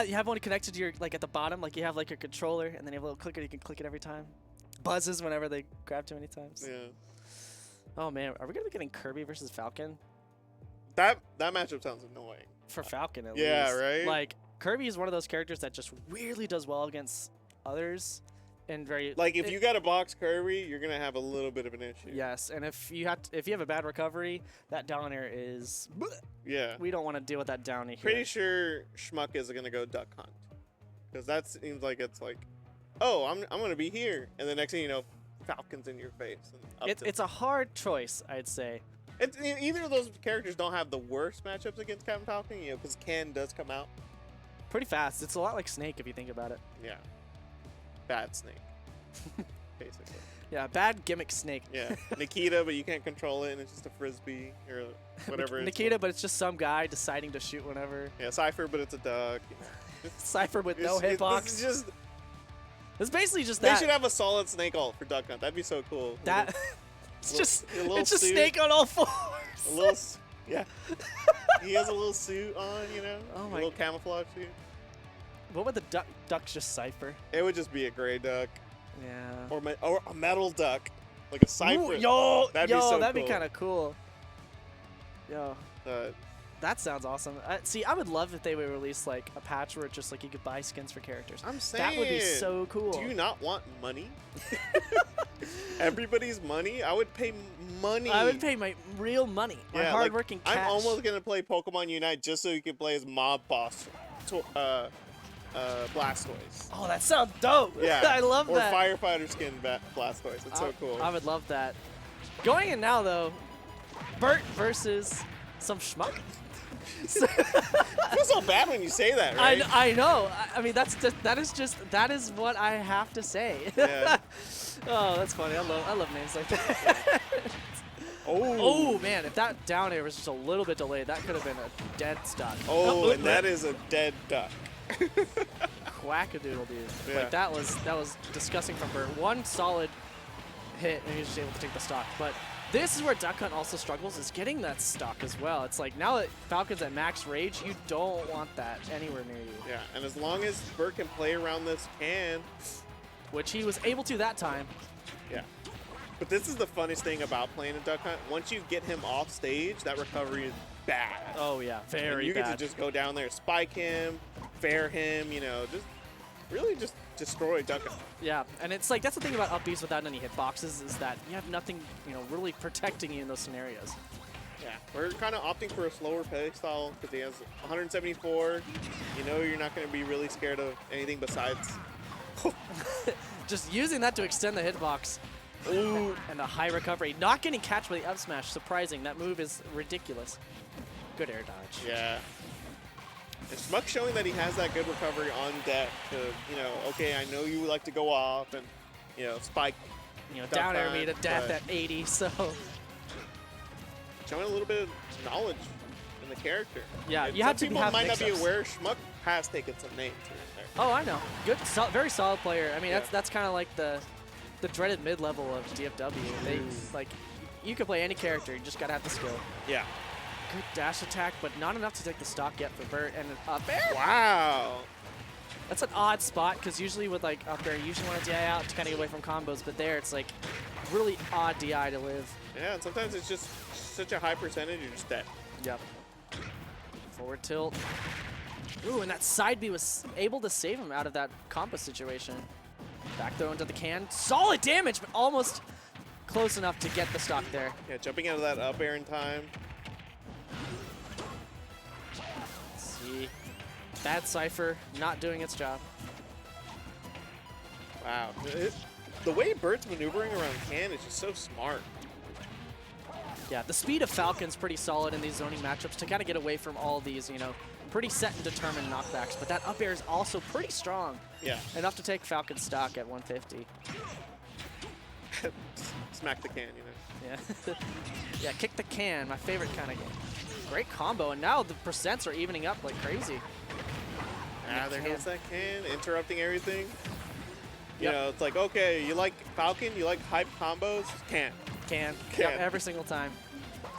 You have one connected to your, like at the bottom, like you have like your controller, and then you have a little clicker, you can click it every time. Buzzes whenever they grab too many times. Yeah. Oh man, are we gonna be getting Kirby versus Falcon? That matchup sounds annoying. For Falcon at Yeah, least. right? Like, Kirby is one of those characters that just weirdly does well against others. And very Like if you got a box Kirby, you're gonna have a little bit of an issue. Yes, and if you have a bad recovery, that down air is Yeah. we don't want to deal with that down air here. Pretty sure Shmuck is gonna go duck hunt, because that seems like it's like, oh, I'm gonna be here, and the next thing you know, Falcon's in your face. And It's a hard choice, I'd say. Either of those characters don't have the worst matchups against Captain Falcon, you know, because Ken does come out. Pretty fast. It's a lot like Snake if you think about it. Yeah. Bad Snake. Basically. Yeah, bad gimmick Snake. Yeah. Nikita, but you can't control it, and it's just a frisbee or whatever. Nikita, but it's just some guy deciding to shoot whenever. Yeah, Cypher, but it's a duck. Cypher with no hitbox. This is just. It's basically just They that. should have a solid Snake ult for duck hunt. That'd be so cool. That. It's just suit. Snake on all fours. A little, yeah. He has a little suit on, you know. Oh a my little camouflage suit. What would the ducks just Cypher? It would just be a gray duck. Yeah. Or a metal duck, like a Cypher. Ooh, that'd be so that'd cool. be kind of cool. Yo, that sounds awesome. See, I would love if they would release like a patch where just like you could buy skins for characters. I'm saying that would be so cool. Do you not want money? Everybody's money. I would pay money. I would pay my real money, my hardworking cash. I'm almost gonna play Pokemon Unite just so you can play as mob boss, Blastoise. Oh, that sounds dope. Yeah, I love that. Or firefighter skin Blastoise. It's so cool. I would love that. Going in now though, Bert versus some Shmuck. I feel so bad when you say that, right? I know. I mean, that is what I have to say. Yeah. Oh, that's funny. I love names like that. Oh man, if that down air was just a little bit delayed, that could have been a dead stock. Oh, and that is a dead duck. Quackadoodle, dude. Yeah. Like that was disgusting from Bert. One solid hit, and he was just able to take the stock. But this is where Duck Hunt also struggles, is getting that stock as well. It's like now that Falcon's at max rage, you don't want that anywhere near you. Yeah, and as long as Bert can play around this can, which he was able to that time. Yeah. But this is the funnest thing about playing a Duck Hunt. Once you get him off stage, that recovery is bad. Oh yeah, very and you bad. get to just go down there, spike him, fair him, you know, just really just destroy Duck Hunt. Yeah, and it's like that's the thing about up Bs without any hitboxes is that you have nothing, you know, really protecting you in those scenarios. Yeah, we're kind of opting for a slower play style because he has 174. You know, you're not going to be really scared of anything besides. Just using that to extend the hitbox. Ooh, and a high recovery. Not getting catch by the up smash. Surprising. That move is ridiculous. Good air dodge. Yeah. And Shmuck showing that he has that good recovery on deck to, you know, okay, I know you like to go off and, you know, spike. You know, down air me to death at 80, so. Showing a little bit of knowledge in the character. Yeah, and you have to people have might not be mix-ups. aware Shmuck has taken some names here and there. Oh, I know. Good, very solid player. I mean, that's kind of like the dreaded mid-level of DFW. They like, you can play any character. You just gotta have the skill. Yeah. Good dash attack, but not enough to take the stock yet for Bert. And up air. Wow. That's an odd spot because usually with like up air, you usually want to DI out to kind of get away from combos, but there it's like really odd DI to live. Yeah, and sometimes it's just such a high percentage you're just dead. Yep. Forward tilt. Ooh, and that side B was able to save him out of that combo situation. Back throw into the can. Solid damage, but almost close enough to get the stock there. Yeah, jumping out of that up air in time. Let's see. Bad Cypher not doing its job. Wow. The way Bert's maneuvering around can is just so smart. Yeah, the speed of Falcon's pretty solid in these zoning matchups to kind of get away from all these, you know, pretty set and determined knockbacks. But that up air is also pretty strong. Yeah. Enough to take Falcon's stock at 150. Smack the can, you know. Yeah. Yeah, kick the can, my favorite kind of game. Great combo, and now the percents are evening up like crazy. Ah, there goes that can, interrupting everything. You know, it's like, okay, you like Falcon, you like hype combos, can. Can. Yep, every single time.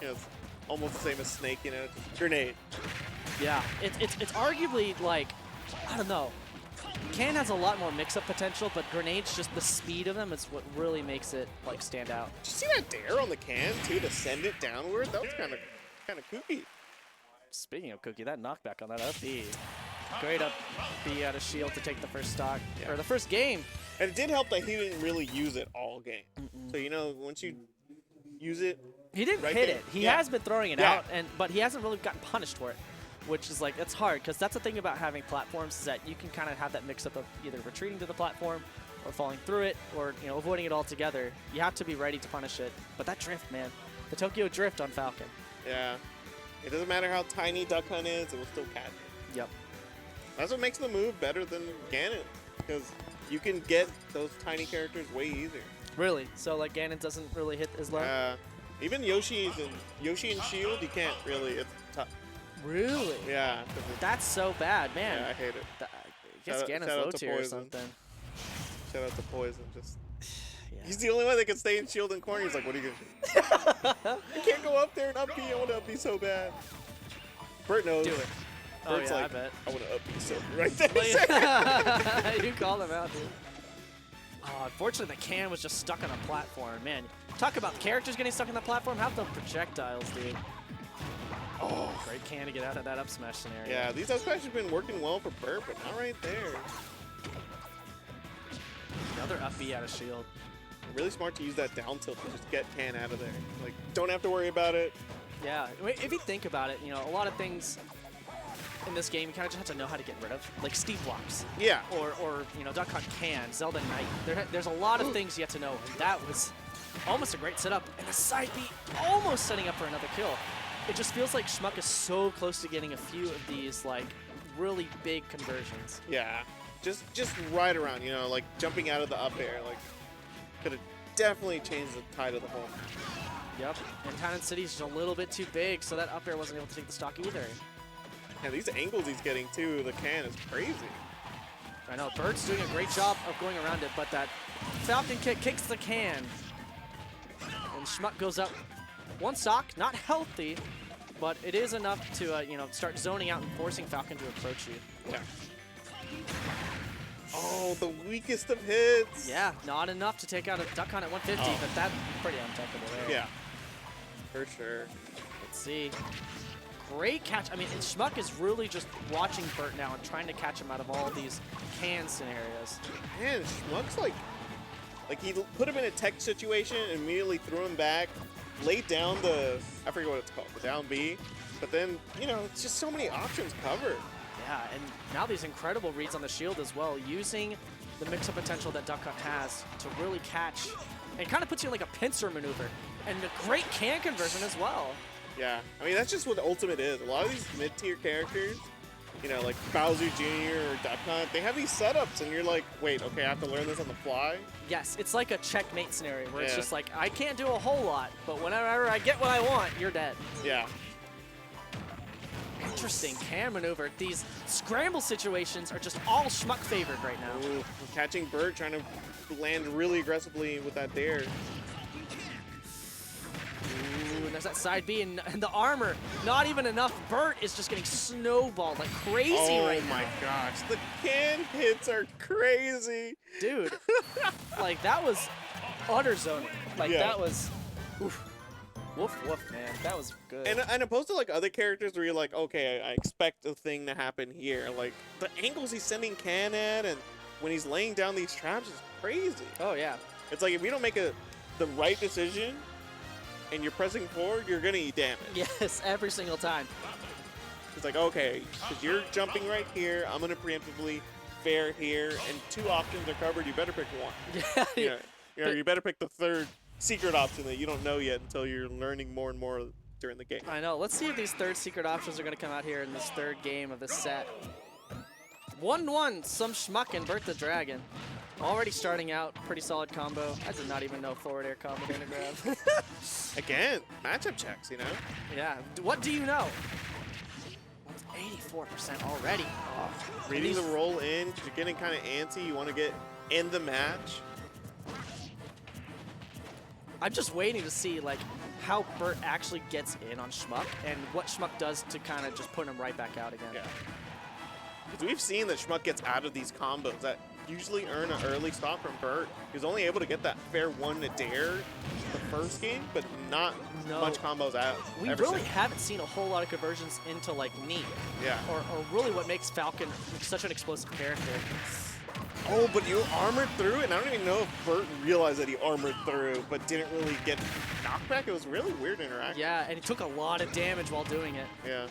You know, it's almost the same as Snake, you know, just grenade. Yeah, it's arguably like I don't know. Can has a lot more mix-up potential, but grenades, just the speed of them is what really makes it like stand out. Did you see that dare on the can too to send it downward? That was kind of kooky. Speaking of kooky, that knockback on that up B. Great up B out of shield to take the first stock, or the first game. And it did help that he didn't really use it all game. So, you know, once you use it, he didn't hit it. He has been throwing it out, but he hasn't really gotten punished for it, which is like, it's hard, because that's the thing about having platforms is that you can kind of have that mix-up of either retreating to the platform or falling through it or, you know, avoiding it altogether. You have to be ready to punish it. But that drift, man, the Tokyo drift on Falcon. Yeah. It doesn't matter how tiny Duck Hunt is, it will still catch it. Yep. That's what makes the move better than Ganon, because you can get those tiny characters way easier. Really? So like Ganon doesn't really hit as low? Even Yoshi and Shield, you can't really. It's tough. Really? Yeah. That's so bad, man. Yeah, I hate it. I guess Ganon's low tier or something. Shout out to Poison. Just. Yeah. He's the only one that can stay in shield and corner. He's like, what are you gonna do? I can't go up there and up B. I want to up B so bad. Bert knows. Do it. Bert's yeah, like, I bet. I want to up B so right there. You call him out, dude. Oh, unfortunately, the can was just stuck on a platform. Man, talk about characters getting stuck on the platform. How about the projectiles, dude? Oh, great can to get out of that up smash scenario. Yeah, these up smash have been working well for Bert, but not right there. Another up B out of shield. Really smart to use that down tilt to just get can out of there. Like, don't have to worry about it. Yeah, if you think about it, you know, a lot of things in this game you kind of just have to know how to get rid of, like steep blocks. Yeah. Or you know, Duck Hunt can, Zelda Knight. There's a lot of things you have to know, and that was almost a great setup. And the side B almost setting up for another kill. It just feels like Shmuck is so close to getting a few of these like really big conversions. Yeah. Just right around, you know, like jumping out of the up air, like could have definitely changed the tide of the whole match. Yep. And Town City's just a little bit too big, so that up air wasn't able to take the stock either. Yeah, these angles he's getting too, the can is crazy. I know, Bert's doing a great job of going around it, but that Falcon kick kicks the can. And Shmuck goes up one stock, not healthy, but it is enough to, you know, start zoning out and forcing Falcon to approach you. Yeah. Oh, the weakest of hits. Yeah, not enough to take out a Duck Hunt at 150, but that's pretty untouchable there. Yeah, for sure. Let's see. Great catch. I mean, and Shmuck is really just watching Bert now and trying to catch him out of all these can scenarios. Man, Shmuck's like he put him in a tech situation and immediately threw him back, laid down the, I forget what it's called, the down B, but then, you know, it's just so many options covered. Yeah, and now these incredible reads on the shield as well, using the mix-up potential that Duck Hunt has to really catch. And it kind of puts you in like a pincer maneuver. And a great can conversion as well. Yeah, I mean, that's just what the Ultimate is. A lot of these mid-tier characters, you know, like Bowser Jr. or Duck Hunt, they have these setups, and you're like, wait, okay, I have to learn this on the fly? Yes, it's like a checkmate scenario where it's just like, I can't do a whole lot, but whenever I get what I want, you're dead. Yeah. Interesting can maneuver. These scramble situations are just all Shmuck favored right now. Ooh, catching Bert, trying to land really aggressively with that dare. Ooh, and there's that side B, and the armor, not even enough. Bert is just getting snowballed like crazy right now. Oh my gosh, the can hits are crazy. Dude, like that was utter zoning. Like that was, oof. Woof, woof, man. That was good. And opposed to like other characters where you're like, okay, I expect a thing to happen here. Like the angles he's sending Can at and when he's laying down these traps is crazy. Oh yeah. It's like if you don't make the right decision and you're pressing forward, you're gonna eat damage. Yes, every single time. It's like, okay, because you're jumping right here, I'm gonna preemptively fair here, and two options are covered. You better pick one. Yeah. You better pick the third secret option that you don't know yet until you're learning more and more during the game. I know. Let's see if these third secret options are going to come out here in this third game of this set. 1-1, some Shmuck and Bert the Dragon. Already starting out, pretty solid combo. I did not even know forward air combo going to grab. Again, matchup checks, you know? Yeah. What do you know? 84% already. Oh, reading the roll in, because you're getting kind of antsy. You want to get in the match. I'm just waiting to see like how Bert actually gets in on Shmuck and what Shmuck does to kind of just put him right back out again. Yeah. Because we've seen that Shmuck gets out of these combos that usually earn an early stock from Bert. He was only able to get that fair one to dare the first game, but not much combos out. We really haven't seen a whole lot of conversions into like knee. Yeah. Or really what makes Falcon such an explosive character. Oh, but you armored through it, and I don't even know if Bert realized that he armored through, but didn't really get knocked back. It was really weird interaction. Yeah, and he took a lot of damage while doing it. Yeah.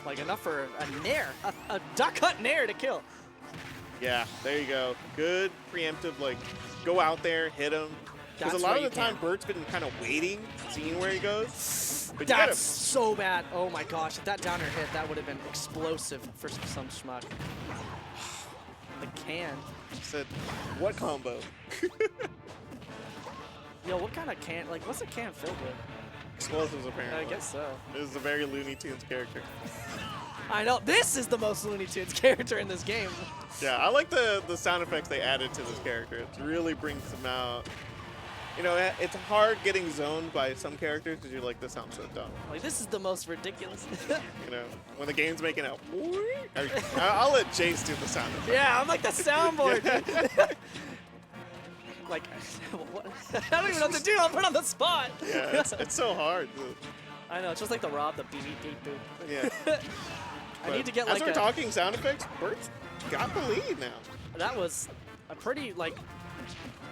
Like enough for a nair, a duck hunt nair to kill. Yeah, there you go. Good preemptive, like, go out there, hit him. Because a lot of the time, Bert's been kind of waiting, seeing where he goes. But that's so bad. Oh my gosh, if that downer hit, that would have been explosive for some Shmuck. The can. Said, what combo? Yo, what kind of can, like, what's a can filled with? Explosives, apparently. I guess so. This is a very Looney Tunes character. I know, this is the most Looney Tunes character in this game. Yeah, I like the sound effects they added to this character. It really brings them out. You know, it's hard getting zoned by some characters because you're like, this sounds so dumb. Like, this is the most ridiculous. You know, when the game's making a I'll let Jace do the sound effects. Yeah, I'm like the soundboard. Like, what? I don't even know what to do. I'll put on the spot. Yeah, it's so hard. I know, it's just like the Rob, the beep, beep, boop. Yeah. I need to get as like we're talking sound effects, Bert's got the lead now. That was a pretty, like,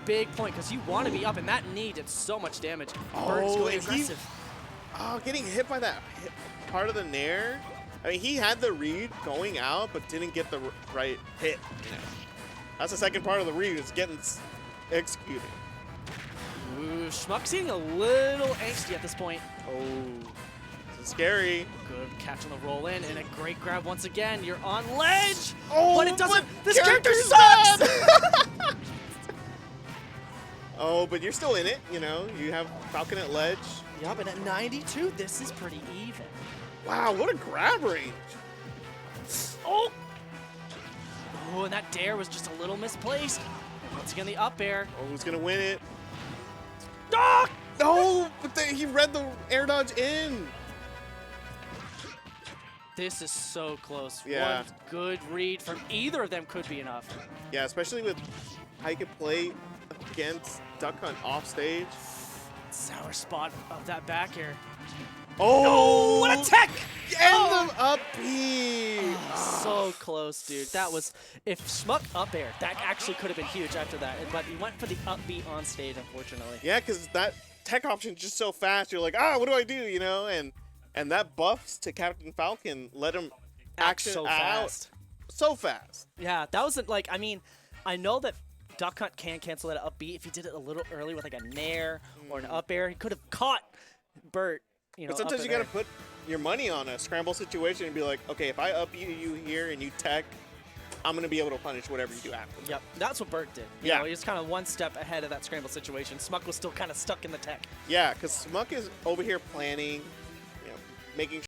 big point because you want to be up, and that knee did so much damage. Bert's going aggressive. Getting hit by that part of the nair. I mean, he had the read going out, but didn't get the right hit. You know, that's the second part of the read. Is getting executed. Ooh, Shmuck's getting a little angsty at this point. Oh, this is scary. Good catch on the roll in, and a great grab once again. You're on ledge, oh, but it doesn't. This character sucks. Oh, but you're still in it. You know, you have Falcon at ledge. Yup, and at 92, this is pretty even. Wow, what a grab range. Oh! Oh, and that dare was just a little misplaced. And once again, the up air. Oh, who's going to win it? Ah! No, but he read the air dodge in. This is so close. Yeah. One good read from either of them could be enough. Yeah, especially with how you could play against Duck Hunt off stage. Sour spot of that back air. Oh, what a tech! End them up B. So close, dude. That was, if Shmuck up air, that actually could have been huge after that. But he went for the up B on stage, unfortunately. Yeah, because that tech option is just so fast. You're like, what do I do? You know, and that buffs to Captain Falcon let him action so out fast. So fast. Yeah, that wasn't like, I mean, I know that Duck Hunt can cancel that up B. If he did it a little early with like a nair or an up air, he could have caught Bert. You know, but sometimes you got to put your money on a scramble situation and be like, okay, if I up you here and you tech, I'm going to be able to punish whatever you do after. Yep, that's what Bert did. You know, he was kind of one step ahead of that scramble situation. Shmuck was still kind of stuck in the tech. Yeah, because Shmuck is over here planning, you know, making